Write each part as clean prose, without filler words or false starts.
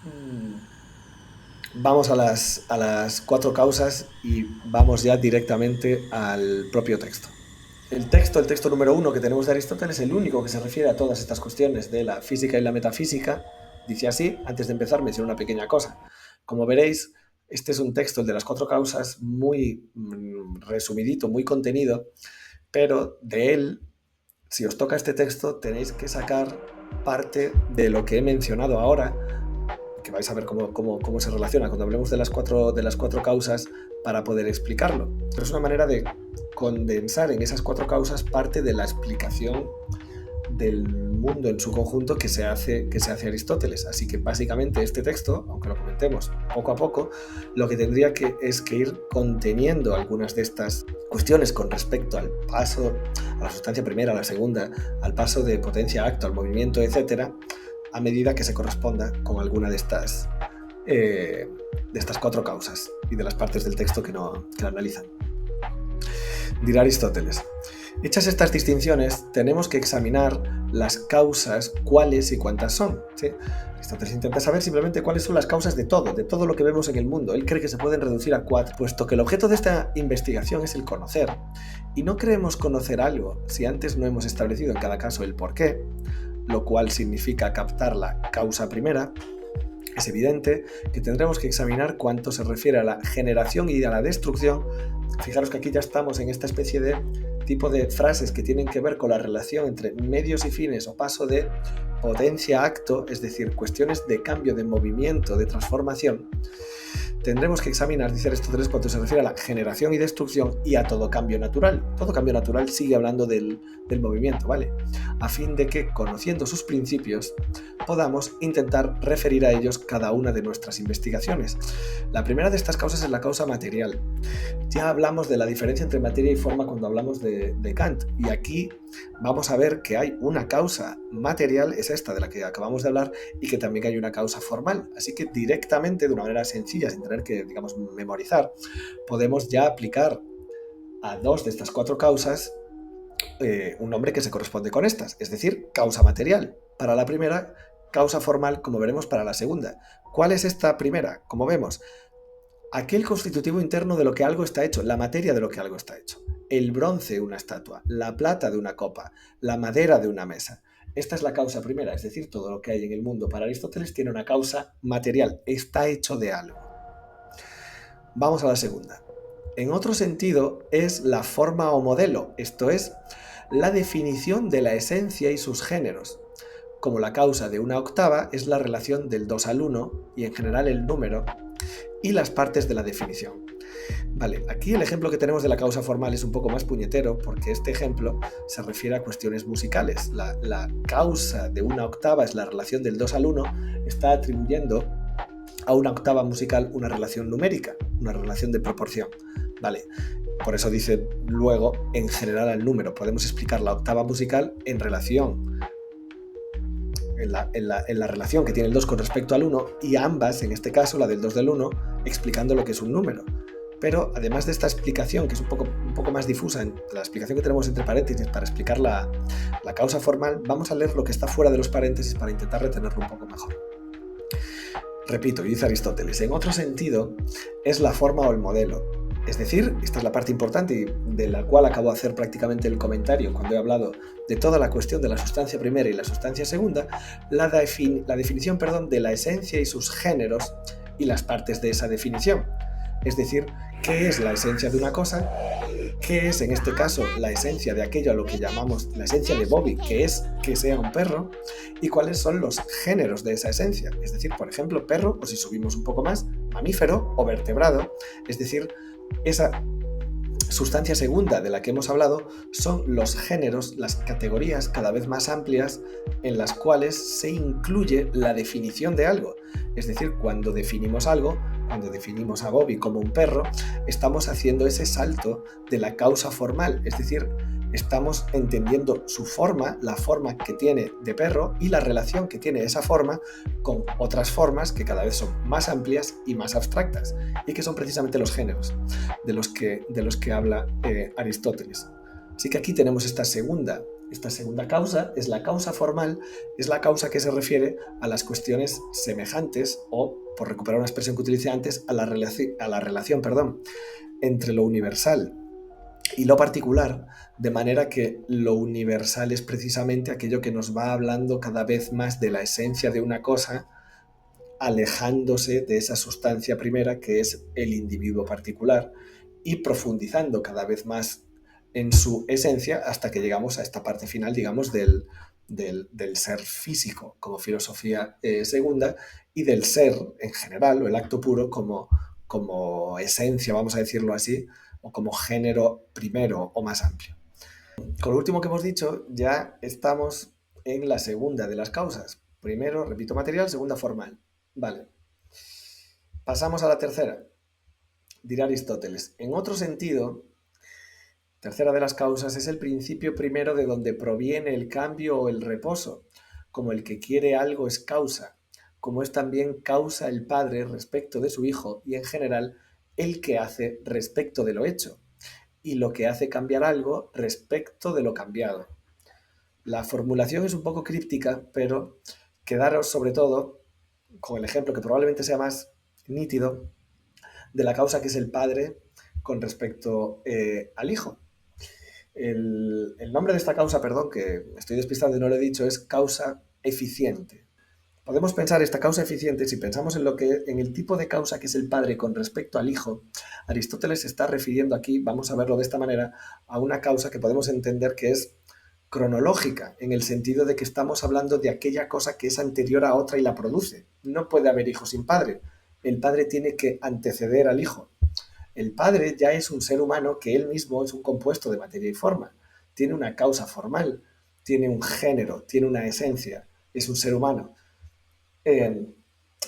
Mm, Vamos a las cuatro causas y vamos ya directamente al propio texto. El texto número uno que tenemos de Aristóteles, es el único que se refiere a todas estas cuestiones de la física y la metafísica. Dice así: antes de empezar menciono una pequeña cosa. Como veréis, este es un texto, el de las cuatro causas, muy resumidito, muy contenido, pero de él, si os toca este texto, tenéis que sacar parte de lo que he mencionado ahora, que vais a ver cómo se relaciona cuando hablemos de las cuatro causas, para poder explicarlo. Pero es una manera de condensar en esas cuatro causas parte de la explicación del mundo en su conjunto que se hace Aristóteles. Así que básicamente este texto, aunque lo comentemos poco a poco, lo que tendría es que ir conteniendo algunas de estas cuestiones con respecto al paso, a la sustancia primera, a la segunda, al paso de potencia a acto, al movimiento, etcétera, a medida que se corresponda con alguna de estas cuatro causas y de las partes del texto que la analizan. Dirá Aristóteles: hechas estas distinciones, tenemos que examinar las causas, cuáles y cuántas son. ¿Sí? Aristóteles intenta saber simplemente cuáles son las causas de todo lo que vemos en el mundo. Él cree que se pueden reducir a cuatro, puesto que el objeto de esta investigación es el conocer. Y no creemos conocer algo si antes no hemos establecido en cada caso el porqué, lo cual significa captar la causa primera. Es evidente que tendremos que examinar cuánto se refiere a la generación y a la destrucción. Fijaros que aquí ya estamos en esta especie de tipo de frases que tienen que ver con la relación entre medios y fines o paso de potencia a acto, es decir, cuestiones de cambio, de movimiento, de transformación. Tendremos que examinar, dice Aristóteles, cuanto se refiere a la generación y destrucción y a todo cambio natural. Todo cambio natural sigue hablando del movimiento, ¿vale? A fin de que, conociendo sus principios, podamos intentar referir a ellos cada una de nuestras investigaciones. La primera de estas causas es la causa material. Ya hablamos de la diferencia entre materia y forma cuando hablamos de Kant, y aquí vamos a ver que hay una causa material, es esta de la que acabamos de hablar, y que también hay una causa formal. Así que directamente, de una manera sencilla, sin tener que, digamos, memorizar, podemos ya aplicar a dos de estas cuatro causas un nombre que se corresponde con estas, es decir, causa material para la primera, causa formal, como veremos, para la segunda. ¿Cuál es esta primera? Como vemos, aquel constitutivo interno de lo que algo está hecho, la materia de lo que algo está hecho. El bronce de una estatua, la plata de una copa, la madera de una mesa. Esta es la causa primera, es decir, todo lo que hay en el mundo para Aristóteles tiene una causa material, está hecho de algo. Vamos a la segunda. En otro sentido, es la forma o modelo, esto es, la definición de la esencia y sus géneros. Como la causa de una octava es la relación del 2 al 1 y en general el número y las partes de la definición. Vale, aquí el ejemplo que tenemos de la causa formal es un poco más puñetero porque este ejemplo se refiere a cuestiones musicales. La causa de una octava es la relación del 2 al 1, está atribuyendo a una octava musical una relación numérica, una relación de proporción. Vale, por eso dice luego en general al número. Podemos explicar la octava musical en relación en la relación que tiene el 2 con respecto al 1 y ambas, en este caso la del 2 del 1, explicando lo que es un número. Pero además de esta explicación, que es un poco más difusa, la explicación que tenemos entre paréntesis para explicar la causa formal, vamos a leer lo que está fuera de los paréntesis para intentar retenerlo un poco mejor. Repito, dice Aristóteles, en otro sentido es la forma o el modelo. Es decir, esta es la parte importante de la cual acabo de hacer prácticamente el comentario cuando he hablado de toda la cuestión de la sustancia primera y la sustancia segunda, la definición de la esencia y sus géneros y las partes de esa definición. Es decir, ¿qué es la esencia de una cosa? ¿Qué es, en este caso, la esencia de aquello a lo que llamamos la esencia de Bobby, que es que sea un perro? ¿Y cuáles son los géneros de esa esencia? Es decir, por ejemplo, perro, o si subimos un poco más, mamífero o vertebrado. Es decir, esa sustancia segunda de la que hemos hablado son los géneros, las categorías cada vez más amplias en las cuales se incluye la definición de algo. Es decir, cuando definimos algo, cuando definimos a Bobby como un perro, estamos haciendo ese salto de la causa formal, es decir, estamos entendiendo su forma, la forma que tiene de perro y la relación que tiene esa forma con otras formas que cada vez son más amplias y más abstractas y que son precisamente los géneros de los que habla Aristóteles. Así que aquí tenemos esta segunda Esta segunda causa es la causa formal, es la causa que se refiere a las cuestiones semejantes o, por recuperar una expresión que utilicé antes, a la relación entre lo universal y lo particular, de manera que lo universal es precisamente aquello que nos va hablando cada vez más de la esencia de una cosa, alejándose de esa sustancia primera que es el individuo particular y profundizando cada vez más en su esencia hasta que llegamos a esta parte final, digamos, del ser físico como filosofía segunda y del ser en general o el acto puro como esencia, vamos a decirlo así, o como género primero o más amplio. Con lo último que hemos dicho, ya estamos en la segunda de las causas. Primero, repito, material, segunda, formal. Vale. Pasamos a la tercera. Dirá Aristóteles. En otro sentido, tercera de las causas es el principio primero de donde proviene el cambio o el reposo. Como el que quiere algo es causa, como es también causa el padre respecto de su hijo y en general el que hace respecto de lo hecho y lo que hace cambiar algo respecto de lo cambiado. La formulación es un poco críptica, pero quedaros sobre todo con el ejemplo que probablemente sea más nítido de la causa que es el padre con respecto al hijo. El nombre de esta causa, perdón, que estoy despistando y no lo he dicho, es causa eficiente. Podemos pensar esta causa eficiente, si pensamos en el tipo de causa que es el padre con respecto al hijo, Aristóteles se está refiriendo aquí, vamos a verlo de esta manera, a una causa que podemos entender que es cronológica, en el sentido de que estamos hablando de aquella cosa que es anterior a otra y la produce. No puede haber hijo sin padre. El padre tiene que anteceder al hijo. El padre ya es un ser humano que él mismo es un compuesto de materia y forma. Tiene una causa formal, tiene un género, tiene una esencia, es un ser humano.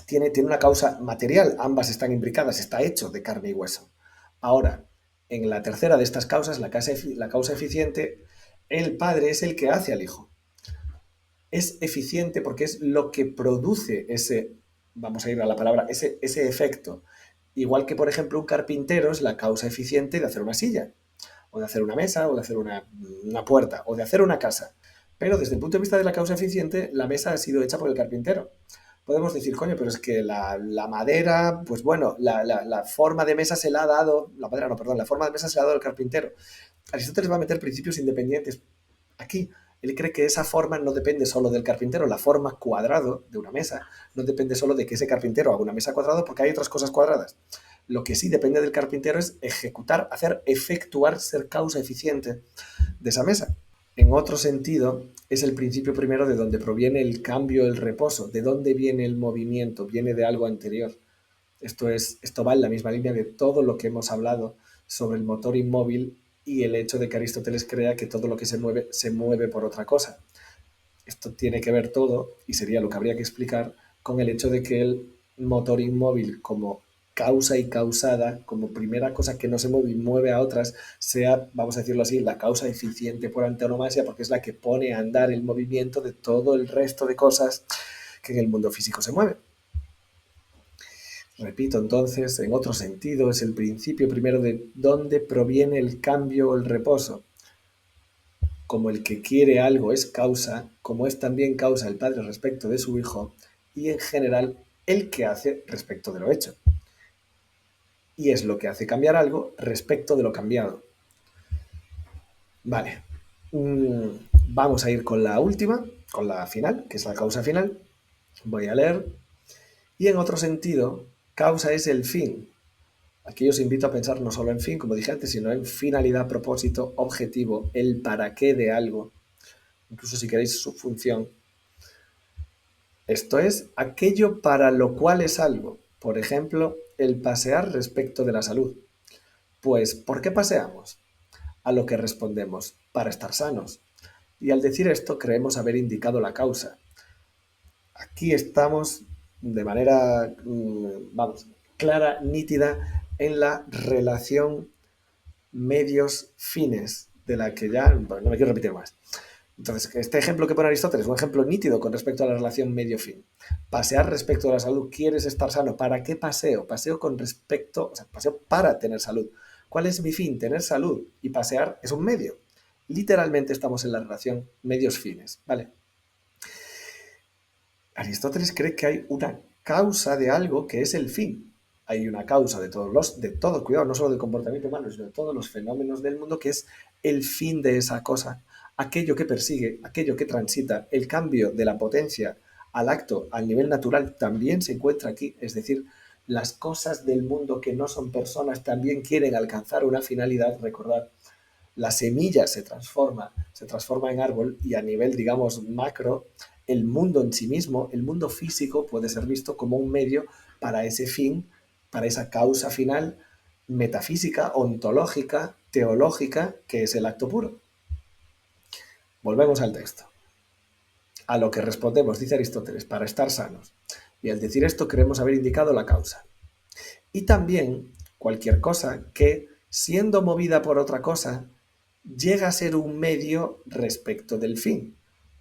Tiene una causa material, ambas están imbricadas, está hecho de carne y hueso. Ahora, en la tercera de estas causas, la causa eficiente, el padre es el que hace al hijo. Es eficiente porque es lo que produce ese, vamos a ir a la palabra, ese efecto. Igual que, por ejemplo, un carpintero es la causa eficiente de hacer una silla, o de hacer una mesa, o de hacer una puerta, o de hacer una casa. Pero desde el punto de vista de la causa eficiente, la mesa ha sido hecha por el carpintero. Podemos decir, coño, pero es que la madera, pues bueno, la forma de mesa se la ha dado, la madera no, perdón, la forma de mesa se la ha dado el carpintero. Aristóteles va a meter principios independientes aquí. Él cree que esa forma no depende solo del carpintero, la forma cuadrado de una mesa no depende solo de que ese carpintero haga una mesa cuadrada porque hay otras cosas cuadradas. Lo que sí depende del carpintero es ejecutar, efectuar, ser causa eficiente de esa mesa. En otro sentido, es el principio primero de donde proviene el cambio, el reposo, de dónde viene el movimiento, viene de algo anterior. Esto va en la misma línea de todo lo que hemos hablado sobre el motor inmóvil y el hecho de que Aristóteles crea que todo lo que se mueve por otra cosa. Esto tiene que ver todo, y sería lo que habría que explicar, con el hecho de que el motor inmóvil como causa y causada, como primera cosa que no se mueve y mueve a otras, sea, vamos a decirlo así, la causa eficiente por antonomasia, porque es la que pone a andar el movimiento de todo el resto de cosas que en el mundo físico se mueven. Repito entonces, en otro sentido, es el principio primero de dónde proviene el cambio o el reposo. Como el que quiere algo es causa, como es también causa el padre respecto de su hijo, y en general el que hace respecto de lo hecho. Y es lo que hace cambiar algo respecto de lo cambiado. Vale. Vamos a ir con la última, con la final, que es la causa final. Voy a leer. Y en otro sentido, causa es el fin. Aquí os invito a pensar no solo en fin, como dije antes, sino en finalidad, propósito, objetivo, el para qué de algo, incluso si queréis su función. Esto es aquello para lo cual es algo. Por ejemplo, el pasear respecto de la salud. Pues, ¿por qué paseamos? A lo que respondemos, para estar sanos. Y al decir esto creemos haber indicado la causa. Aquí estamos de manera, vamos, clara, nítida, en la relación medios-fines, de la que ya, bueno, no me quiero repetir más. Entonces, este ejemplo que pone Aristóteles es un ejemplo nítido con respecto a la relación medio-fin. Pasear respecto a la salud. ¿Quieres estar sano? ¿Para qué paseo? Paseo con respecto, o sea, paseo para tener salud. ¿Cuál es mi fin? Tener salud. Y pasear es un medio. literalmente estamos en la relación medios-fines, ¿vale? Aristóteles cree que hay una causa de algo que es el fin. Hay una causa de todo, cuidado, no solo del comportamiento humano, sino de todos los fenómenos del mundo, que es el fin de esa cosa, aquello que persigue, aquello que transita, el cambio de la potencia al acto, al nivel natural, también se encuentra aquí. Es decir, las cosas del mundo que no son personas también quieren alcanzar una finalidad. Recordad, la semilla se transforma en árbol y a nivel, digamos, macro, el mundo en sí mismo, el mundo físico puede ser visto como un medio para ese fin, para esa causa final metafísica, ontológica, teológica, que es el acto puro. Volvemos al texto. A lo que respondemos, dice Aristóteles, para estar sanos. Y al decir esto queremos haber indicado la causa. Y también cualquier cosa que, siendo movida por otra cosa, llega a ser un medio respecto del fin,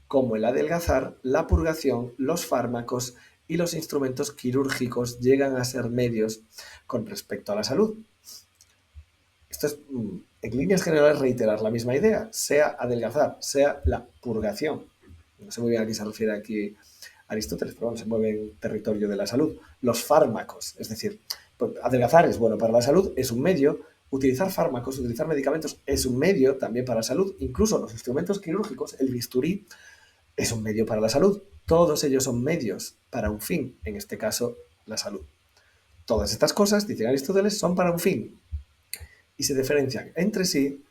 como el adelgazar, la purgación, los fármacos y los instrumentos quirúrgicos llegan a ser medios con respecto a la salud. Esto es, en líneas generales, reiterar la misma idea, sea adelgazar, sea la purgación. No sé muy bien a qué se refiere aquí Aristóteles, pero bueno, se mueve en territorio de la salud. Los fármacos, es decir, pues, adelgazar es bueno para la salud, es un medio. Utilizar fármacos, utilizar medicamentos es un medio también para la salud. Incluso los instrumentos quirúrgicos, el bisturí, es un medio para la salud. Todos ellos son medios para un fin, en este caso, la salud. Todas estas cosas, dice Aristóteles, son para un fin y se diferencian entre sí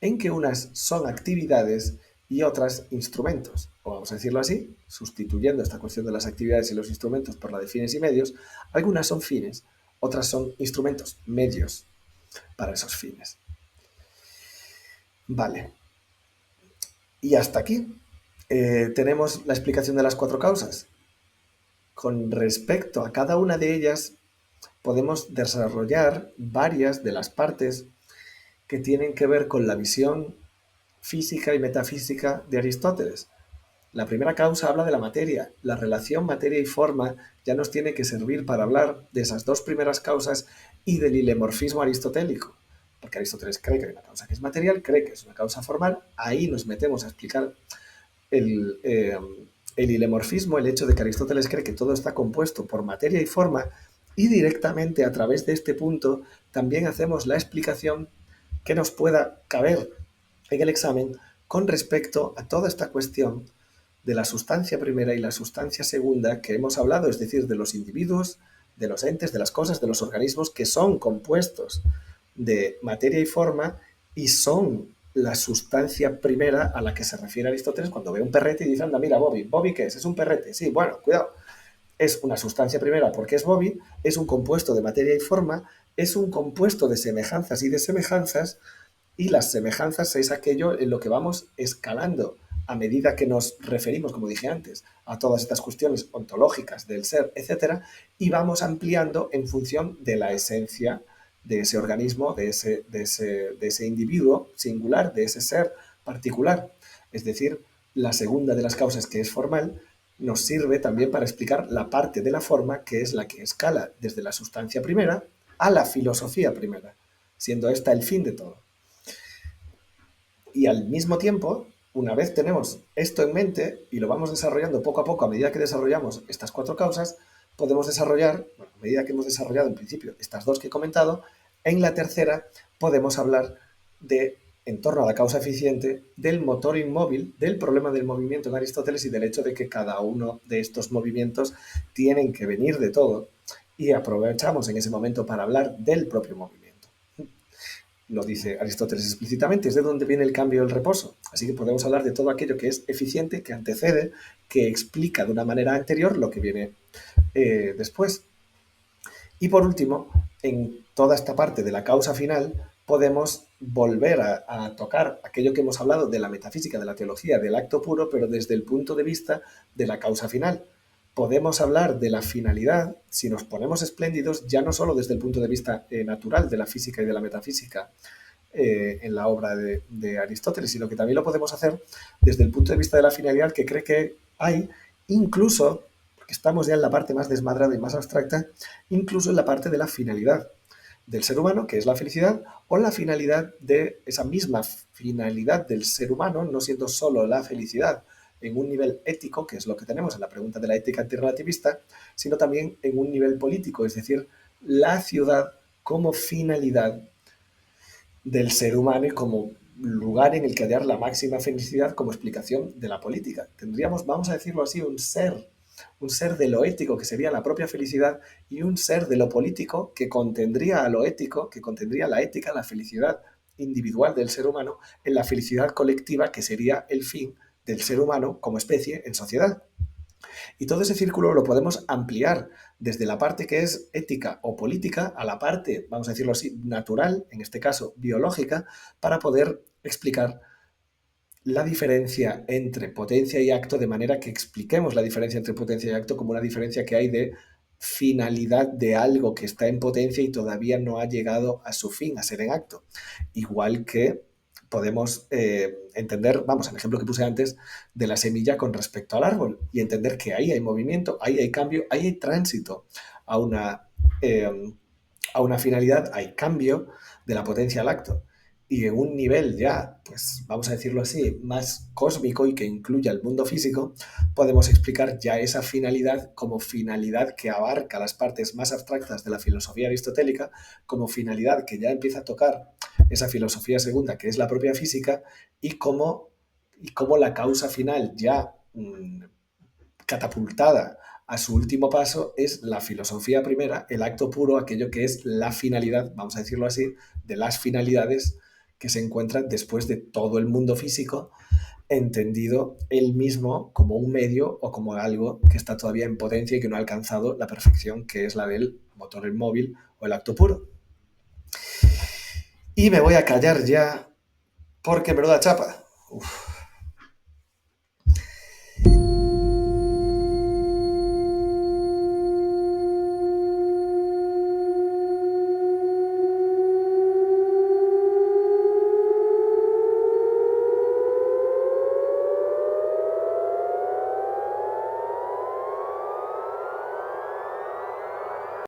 en que unas son actividades y otras instrumentos. O vamos a decirlo así, sustituyendo esta cuestión de las actividades y los instrumentos por la de fines y medios, algunas son fines, otras son instrumentos, medios para esos fines. Vale. Y hasta aquí tenemos la explicación de las cuatro causas. Con respecto a cada una de ellas, podemos desarrollar varias de las partes que tienen que ver con la visión física y metafísica de Aristóteles. La primera causa habla de la materia. La relación materia y forma ya nos tiene que servir para hablar de esas dos primeras causas y del hilemorfismo aristotélico. Porque Aristóteles cree que hay una causa que es material, cree que es una causa formal. Ahí nos metemos a explicar el hilemorfismo, el hecho de que Aristóteles cree que todo está compuesto por materia y forma, y directamente a través de este punto también hacemos la explicación que nos pueda caber en el examen con respecto a toda esta cuestión de la sustancia primera y la sustancia segunda que hemos hablado, es decir, de los individuos, de los entes, de las cosas, de los organismos que son compuestos de materia y forma y son la sustancia primera a la que se refiere Aristóteles cuando ve un perrete y dice, anda, mira, Bobby. ¿Bobby qué es? ¿Es un perrete? Sí, bueno, cuidado. Es una sustancia primera porque es Bobby, es un compuesto de materia y forma, es un compuesto de semejanzas y desemejanzas, y las semejanzas es aquello en lo que vamos escalando a medida que nos referimos, como dije antes, a todas estas cuestiones ontológicas del ser, etcétera, y vamos ampliando en función de la esencia de ese organismo, de ese individuo singular, de ese ser particular. Es decir, la segunda de las causas, que es formal, nos sirve también para explicar la parte de la forma que es la que escala desde la sustancia primera a la filosofía primera, siendo esta el fin de todo. Y al mismo tiempo, una vez tenemos esto en mente y lo vamos desarrollando poco a poco a medida que desarrollamos estas cuatro causas, podemos desarrollar, bueno, a medida que hemos desarrollado en principio estas dos que he comentado, en la tercera podemos hablar de, en torno a la causa eficiente, del motor inmóvil, del problema del movimiento en Aristóteles y del hecho de que cada uno de estos movimientos tienen que venir de todo, y aprovechamos en ese momento para hablar del propio movimiento. Lo dice Aristóteles explícitamente, es de donde viene el cambio del reposo. Así que podemos hablar de todo aquello que es eficiente, que antecede, que explica de una manera anterior lo que viene después. Y por último, en toda esta parte de la causa final, podemos volver a tocar aquello que hemos hablado de la metafísica, de la teología, del acto puro, pero desde el punto de vista de la causa final. Podemos hablar de la finalidad, si nos ponemos espléndidos, ya no solo desde el punto de vista natural de la física y de la metafísica en la obra de Aristóteles, sino que también lo podemos hacer desde el punto de vista de la finalidad que cree que hay, incluso, porque estamos ya en la parte más desmadrada y más abstracta, incluso en la parte de la finalidad. del ser humano, que es la felicidad, o la finalidad de esa misma finalidad del ser humano, no siendo solo la felicidad en un nivel ético, que es lo que tenemos en la pregunta de la ética antirrelativista, sino también en un nivel político, es decir, la ciudad como finalidad del ser humano y como lugar en el que hallar la máxima felicidad como explicación de la política. Tendríamos, vamos a decirlo así, un ser de lo ético, que sería la propia felicidad, y un ser de lo político, que contendría a lo ético, que contendría la ética, la felicidad individual del ser humano, en la felicidad colectiva, que sería el fin del ser humano como especie en sociedad. Y todo ese círculo lo podemos ampliar desde la parte que es ética o política a la parte, vamos a decirlo así, natural, en este caso biológica, para poder explicar la diferencia entre potencia y acto, de manera que expliquemos la diferencia entre potencia y acto como una diferencia que hay de finalidad de algo que está en potencia y todavía no ha llegado a su fin, a ser en acto. Igual que podemos entender, vamos, el ejemplo que puse antes de la semilla con respecto al árbol, y entender que ahí hay movimiento, ahí hay cambio, ahí hay tránsito a eh, a una finalidad, hay cambio de la potencia al acto. Y en un nivel ya, pues vamos a decirlo así, más cósmico y que incluya el mundo físico, podemos explicar ya esa finalidad como finalidad que abarca las partes más abstractas de la filosofía aristotélica, como finalidad que ya empieza a tocar esa filosofía segunda, que es la propia física, y como la causa final ya catapultada a su último paso es la filosofía primera, el acto puro, aquello que es la finalidad, vamos a decirlo así, de las finalidades que se encuentran después de todo el mundo físico, entendido él mismo como un medio o como algo que está todavía en potencia y que no ha alcanzado la perfección que es la del motor móvil o el acto puro. Y me voy a callar ya porque menuda chapa. Uf.